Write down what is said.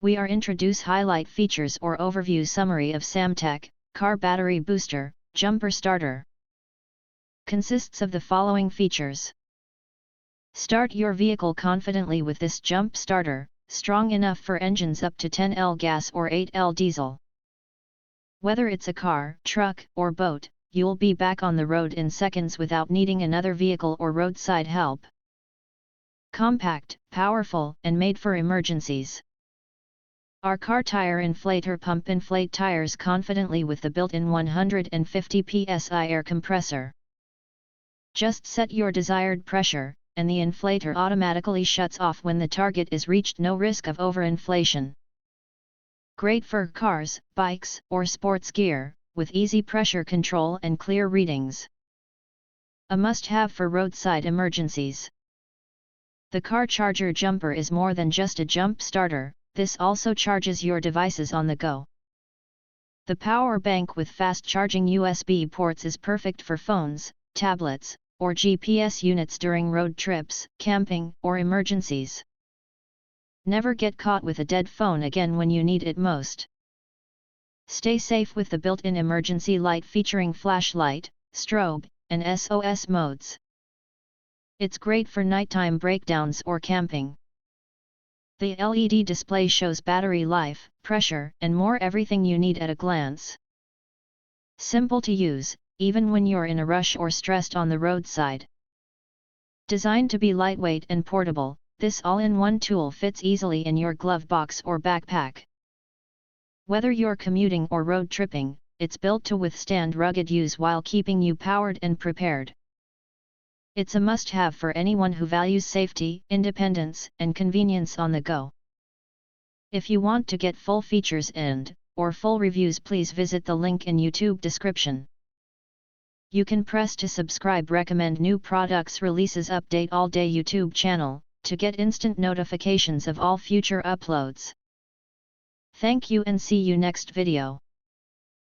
we are introduce highlight features or overview summary of SAMTEK, car battery booster, jumper starter. Consists of the following features. Start your vehicle confidently with this jump starter, strong enough for engines up to 10L gas or 8L diesel. Whether it's a car, truck, or boat, you'll be back on the road in seconds without needing another vehicle or roadside help. Compact, powerful, and made for emergencies. Our car tire inflator pump inflate tires confidently with the built-in 150 psi air compressor. Just set your desired pressure, and the inflator automatically shuts off when the target is reached. No risk of overinflation. Great for cars, bikes, or sports gear, with easy pressure control and clear readings. A must-have for roadside emergencies. The car charger jumper is more than just a jump starter, this also charges your devices on the go. The power bank with fast-charging USB ports is perfect for phones, tablets, or GPS units during road trips, camping, or emergencies. Never get caught with a dead phone again when you need it most. Stay safe with the built-in emergency light featuring flashlight, strobe, and SOS modes. It's great for nighttime breakdowns or camping. The LED display shows battery life, pressure, and more, everything you need at a glance. Simple to use, even when you're in a rush or stressed on the roadside. Designed to be lightweight and portable, this all-in-one tool fits easily in your glove box or backpack. Whether you're commuting or road tripping, it's built to withstand rugged use while keeping you powered and prepared. It's a must-have for anyone who values safety, independence, and convenience on the go. If you want to get full features or full reviews, please visit the link in YouTube description. You can press to subscribe, recommend new products releases, update all day YouTube channel, to get instant notifications of all future uploads. Thank you and see you next video.